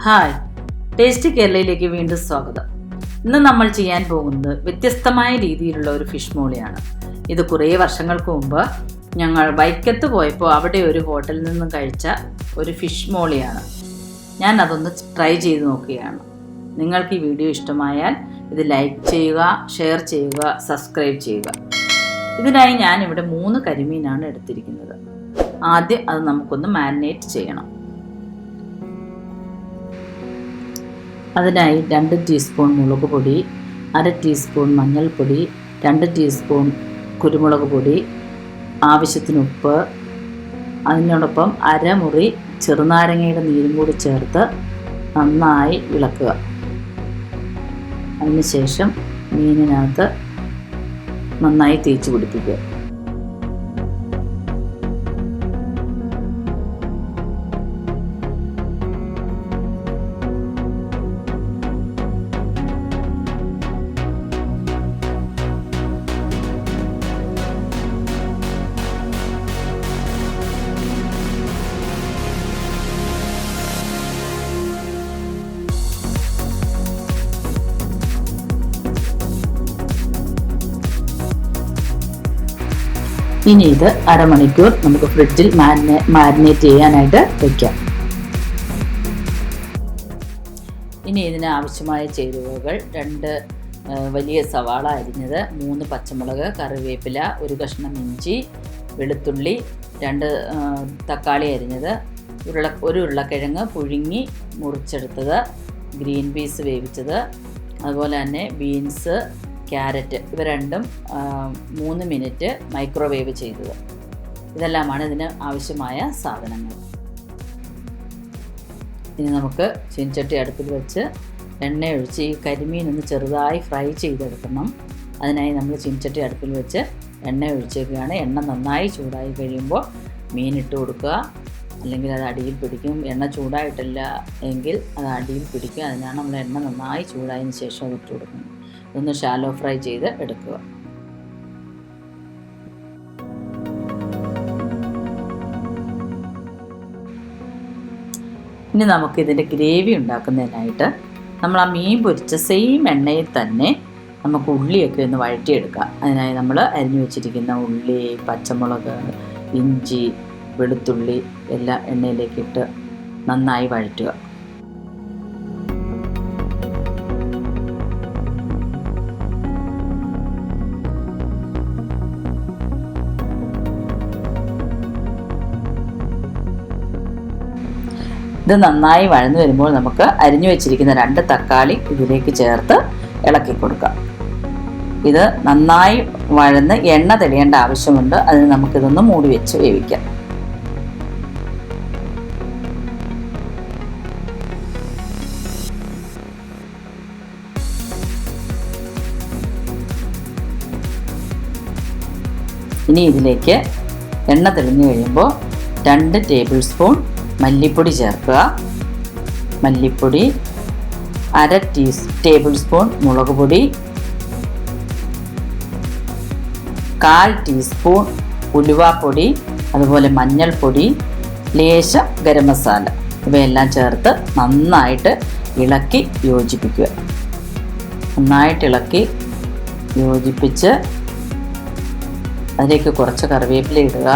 Hi, tasty കേരളയിലേക്ക് വീണ്ടും സ്വാഗതം. ഇന്ന് നമ്മൾ ചെയ്യാൻ പോകുന്നത് വ്യത്യസ്തമായ രീതിയിലുള്ള ഒരു ഫിഷ് മോളിയാണ്. ഇത് കുറേ വർഷങ്ങൾക്ക് മുമ്പ് ഞങ്ങൾ വൈക്കത്ത് പോയപ്പോൾ അവിടെ ഒരു ഹോട്ടലിൽ നിന്നും കഴിച്ച ഒരു ഫിഷ് മോളിയാണ്. ഞാൻ അതൊന്ന് ട്രൈ ചെയ്ത് നോക്കുകയാണ്. നിങ്ങൾക്ക് ഈ വീഡിയോ ഇഷ്ടമായാൽ ഇത് ലൈക്ക് ചെയ്യുക, ഷെയർ ചെയ്യുക, സബ്സ്ക്രൈബ് ചെയ്യുക. ഇതിനായി ഞാനിവിടെ 3 കരിമീനാണ് എടുത്തിരിക്കുന്നത്. ആദ്യം അത് നമുക്കൊന്ന് മാരിനേറ്റ് ചെയ്യണം. അതിനായി 2 ടീസ്പൂൺ മുളക് പൊടി, 1/2 ടീസ്പൂൺ മഞ്ഞൾപ്പൊടി, 2 ടീസ്പൂൺ കുരുമുളക് പൊടി, ആവശ്യത്തിന് ഉപ്പ്, അതിനോടൊപ്പം അരമുറി ചെറുനാരങ്ങയുടെ നീരും കൂടി ചേർത്ത് നന്നായി ഇളക്കുക. അതിനുശേഷം മീനിനകത്ത് നന്നായി തേച്ച് പിടിപ്പിക്കുക. ഇനി ഇത് അരമണിക്കൂർ നമുക്ക് ഫ്രിഡ്ജിൽ മാരിനേറ്റ് ചെയ്യാനായിട്ട് വയ്ക്കാം. ഇനി ഇതിന് ആവശ്യമായ ചേരുവകൾ: 2 വലിയ സവാള അരിഞ്ഞത്, 3 പച്ചമുളക്, കറിവേപ്പില, 1 കഷ്ണം ഇഞ്ചി, വെളുത്തുള്ളി, 2 തക്കാളി അരിഞ്ഞത്, ഒരു ഉരുളക്കിഴങ്ങ് പുഴുങ്ങി മുറിച്ചെടുത്തത്, ഗ്രീൻ പീസ് വേവിച്ചത്, അതുപോലെ തന്നെ ബീൻസ്, ക്യാരറ്റ്, ഇവ രണ്ടും 3 മിനിറ്റ് മൈക്രോവേവ് ചെയ്തത്. ഇതെല്ലാമാണ് ഇതിന് ആവശ്യമായ സാധനങ്ങൾ. ഇനി നമുക്ക് ചീനച്ചട്ടി അടുപ്പിൽ വെച്ച് എണ്ണ ഒഴിച്ച് ഈ കരിമീൻ ഒന്ന് ചെറുതായി ഫ്രൈ ചെയ്തെടുക്കണം. അതിനായി നമ്മൾ ചീനച്ചട്ടി അടുപ്പിൽ വെച്ച് എണ്ണ ഒഴിച്ചേക്കുകയാണ്. എണ്ണ നന്നായി ചൂടായി കഴിയുമ്പോൾ മീനിട്ട് കൊടുക്കുക, അല്ലെങ്കിൽ അത് അടിയിൽ പിടിക്കും. എണ്ണ ചൂടായിട്ടില്ല എങ്കിൽ അത് അടിയിൽ പിടിക്കും. അതിനാണ് നമ്മൾ എണ്ണ നന്നായി ചൂടായതിന് ശേഷം അത് ഇട്ട് കൊടുക്കുന്നത്. ഒന്ന് ഷാലോ ഫ്രൈ ചെയ്ത് എടുക്കുക. ഇനി നമുക്കിതിൻ്റെ ഗ്രേവി ഉണ്ടാക്കുന്നതിനായിട്ട് നമ്മൾ ആ മീൻ പൊരിച്ച സെയിം എണ്ണയിൽ തന്നെ നമുക്ക് ഉള്ളിയൊക്കെ ഒന്ന് വഴറ്റിയെടുക്കാം. അതിനായി നമ്മൾ അരിഞ്ഞു വെച്ചിരിക്കുന്ന ഉള്ളി, പച്ചമുളക്, ഇഞ്ചി, വെളുത്തുള്ളി എല്ലാം എണ്ണയിലേക്കിട്ട് നന്നായി വഴറ്റുക. ഇത് നന്നായി വഴന്നു വരുമ്പോൾ നമുക്ക് അരിഞ്ഞു വെച്ചിരിക്കുന്ന 2 തക്കാളി ഇതിലേക്ക് ചേർത്ത് ഇളക്കി കൊടുക്കാം. ഇത് നന്നായി വഴന്ന് എണ്ണ തെളിയേണ്ട ആവശ്യമുണ്ട്. അതിന് നമുക്കിതൊന്ന് മൂടി വെച്ച് വേവിക്കാം. ഇനി ഇതിലേക്ക് എണ്ണ തെളിഞ്ഞു കഴിയുമ്പോൾ 2 ടേബിൾ സ്പൂൺ മല്ലിപ്പൊടി ചേർക്കുക. മല്ലിപ്പൊടി, 1/2 ടേബിൾ സ്പൂൺ മുളക് പൊടി, 1/4 ടീസ്പൂൺ ഉലുവാപ്പൊടി, അതുപോലെ മഞ്ഞൾപ്പൊടി, ലേശം ഗരം മസാല, ഇവയെല്ലാം ചേർത്ത് നന്നായിട്ട് ഇളക്കി യോജിപ്പിക്കുക. നന്നായിട്ട് ഇളക്കി യോജിപ്പിച്ച് അതിലേക്ക് കുറച്ച് കറിവേപ്പില ഇടുക.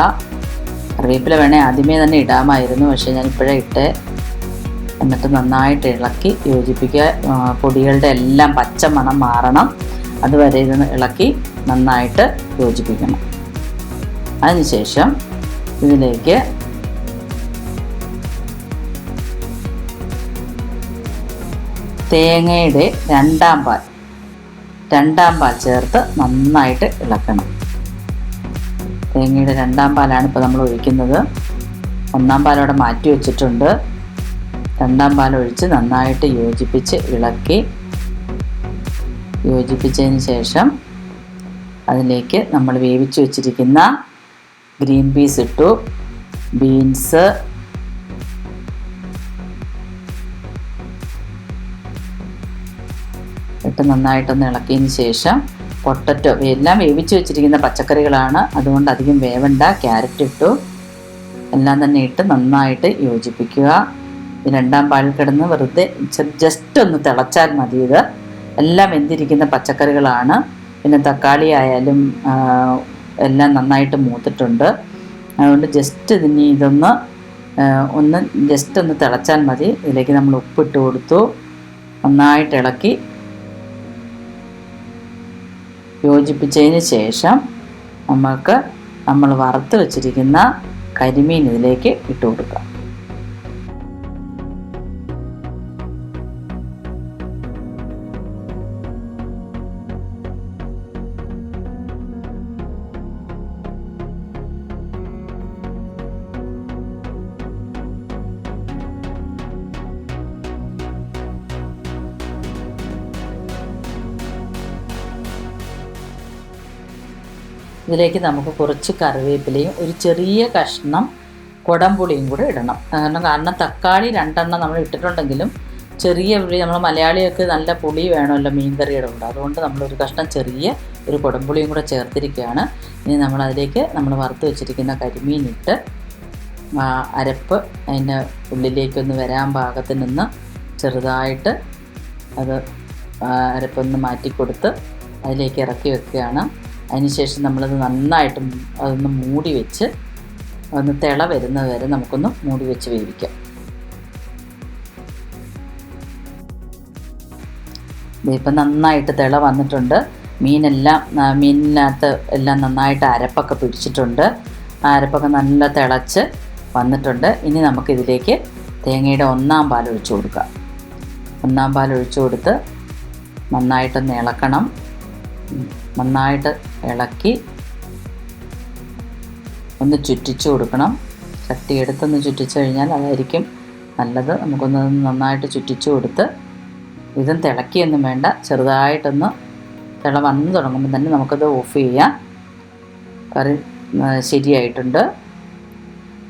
കറിവേപ്പില വേണേൽ ആദ്യമേ തന്നെ ഇടാമായിരുന്നു, പക്ഷേ ഞാൻ ഇപ്പോഴേ ഇട്ട്. എന്നിട്ട് നന്നായിട്ട് ഇളക്കി യോജിപ്പിക്കുക. പൊടികളുടെ എല്ലാം പച്ച മണം മാറണം, അതുവരെ ഇതൊന്ന് ഇളക്കി നന്നായിട്ട് യോജിപ്പിക്കണം. അതിനുശേഷം ഇതിലേക്ക് തേങ്ങയുടെ 2ാം പാൽ ചേർത്ത് നന്നായിട്ട് ഇളക്കണം. തേങ്ങയുടെ 2ാം പാലാണ് ഇപ്പോൾ നമ്മൾ ഒഴിക്കുന്നത്. 1ാം പാൽ അവിടെ മാറ്റി വെച്ചിട്ടുണ്ട്. 2ാം പാൽ ഒഴിച്ച് നന്നായിട്ട് യോജിപ്പിച്ച് ഇളക്കി യോജിപ്പിച്ചതിന് ശേഷം അതിലേക്ക് നമ്മൾ വേവിച്ച് വെച്ചിരിക്കുന്ന ഗ്രീൻ പീസ് ഇട്ടു, ബീൻസ്, ഇട്ട് നന്നായിട്ടൊന്ന് ഇളക്കിയതിന് ശേഷം പൊട്ടറ്റോ, എല്ലാം വേവിച്ച് വെച്ചിരിക്കുന്ന പച്ചക്കറികളാണ്, അതുകൊണ്ട് അധികം വേവണ്ട. ക്യാരറ്റ് ഇട്ടു, എല്ലാം തന്നെ ഇട്ട് നന്നായിട്ട് യോജിപ്പിക്കുക. രണ്ടാം പാലിൽ കിടന്ന് വെറുതെ ജസ്റ്റ് ഒന്ന് തിളച്ചാൽ മതി. ഇത് എല്ലാം വെന്തിരിക്കുന്ന പച്ചക്കറികളാണ്. പിന്നെ തക്കാളി ആയാലും എല്ലാം നന്നായിട്ട് മൂത്തിട്ടുണ്ട്. അതുകൊണ്ട് ജസ്റ്റ് ഇതൊന്ന് ജസ്റ്റ് ഒന്ന് തിളച്ചാൽ മതി. ഇതിലേക്ക് നമ്മൾ ഉപ്പിട്ട് കൊടുത്തു, നന്നായിട്ട് ഇളക്കി യോജിപ്പിച്ചതിന് ശേഷം നമ്മൾ വറുത്ത് വെച്ചിരിക്കുന്ന കരിമീൻ ഇതിലേക്ക് ഇട്ട് കൊടുക്കാം. ഇതിലേക്ക് നമുക്ക് കുറച്ച് കറിവേപ്പിലയും ഒരു ചെറിയ കഷ്ണം കുടംപുളിയും കൂടെ ഇടണം. കാരണം തക്കാളി 2 എണ്ണം നമ്മൾ ഇട്ടിട്ടുണ്ടെങ്കിലും ചെറിയ പുളി, നമ്മൾ മലയാളിയൊക്കെ നല്ല പുളി വേണമല്ലോ മീൻകറിയുടെ കൂടെ, അതുകൊണ്ട് നമ്മളൊരു കഷ്ണം ചെറിയ ഒരു കുടംപുളിയും കൂടെ ചേർത്തിരിക്കുകയാണ്. ഇനി നമ്മളതിലേക്ക് നമ്മൾ വറുത്ത് വെച്ചിരിക്കുന്ന കരിമീനിട്ട് അരപ്പ് അതിൻ്റെ ഉള്ളിലേക്കൊന്ന് വരാൻ പാകത്തിനൊന്ന് ചെറുതായിട്ട് അത് അരപ്പൊന്ന് മാറ്റിക്കൊടുത്ത് അതിലേക്ക് ഇറക്കി വെക്കുകയാണ്. അതിനുശേഷം നമ്മളത് നന്നായിട്ട് അതൊന്ന് മൂടി വെച്ച് ഒന്ന് തിള വരുന്നത് വരെ നമുക്കൊന്ന് മൂടി വെച്ച് വേവിക്കാം. ഇതിപ്പോൾ നന്നായിട്ട് തിള വന്നിട്ടുണ്ട്. മീനിനകത്ത് എല്ലാം നന്നായിട്ട് അരപ്പൊക്കെ പിടിച്ചിട്ടുണ്ട്. ആ അരപ്പൊക്കെ നല്ല തിളച്ച് വന്നിട്ടുണ്ട്. ഇനി നമുക്കിതിലേക്ക് തേങ്ങയുടെ 1-ാം പാൽ ഒഴിച്ചു കൊടുക്കാം. 1-ാം പാൽ ഒഴിച്ചു കൊടുത്ത് നന്നായിട്ടൊന്ന് ഇളക്കണം. നന്നായിട്ട് ഇളക്കി ഒന്ന് ചുറ്റിച്ചു കൊടുക്കണം. ചട്ടി എടുത്തൊന്ന് ചുറ്റിച്ചു കഴിഞ്ഞാൽ അതായിരിക്കും നല്ലത്. നമുക്കൊന്ന് നന്നായിട്ട് ചുറ്റിച്ചു കൊടുത്ത് ഇതും തിളക്കിയൊന്നും വേണ്ട, ചെറുതായിട്ടൊന്ന് തിള വന്ന് തുടങ്ങുമ്പോൾ തന്നെ നമുക്കത് ഓഫ് ചെയ്യാം. കറി ശരിയായിട്ടുണ്ട്.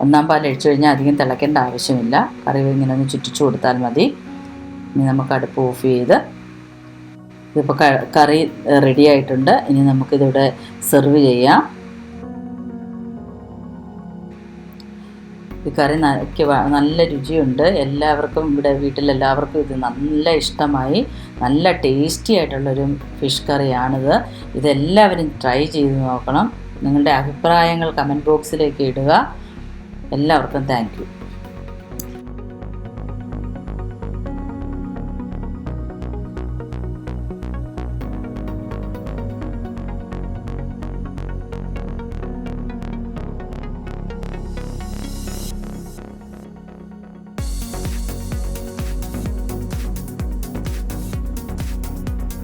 1-ാം പാൽ ഒഴിച്ചു കഴിഞ്ഞാൽ അധികം തിളയ്ക്കേണ്ട ആവശ്യമില്ല. കറി ഇങ്ങനെ ഒന്ന് ചുറ്റിച്ചു കൊടുത്താൽ മതി. ഇനി നമുക്ക് അടുപ്പ് ഓഫ് ചെയ്ത് ഇതിപ്പോൾ കറി റെഡി ആയിട്ടുണ്ട്. ഇനി നമുക്കിതിവിടെ സെർവ് ചെയ്യാം. ഈ കറി നല്ല രുചിയുണ്ട്. എല്ലാവർക്കും ഇവിടെ വീട്ടിലെല്ലാവർക്കും ഇത് നല്ല ഇഷ്ടമായി. നല്ല ടേസ്റ്റി ആയിട്ടുള്ളൊരു ഫിഷ് കറിയാണിത്. ഇതെല്ലാവരും ട്രൈ ചെയ്ത് നോക്കണം. നിങ്ങളുടെ അഭിപ്രായങ്ങൾ കമൻറ്റ് ബോക്സിലേക്ക് ഇടുക. എല്ലാവർക്കും താങ്ക് യു.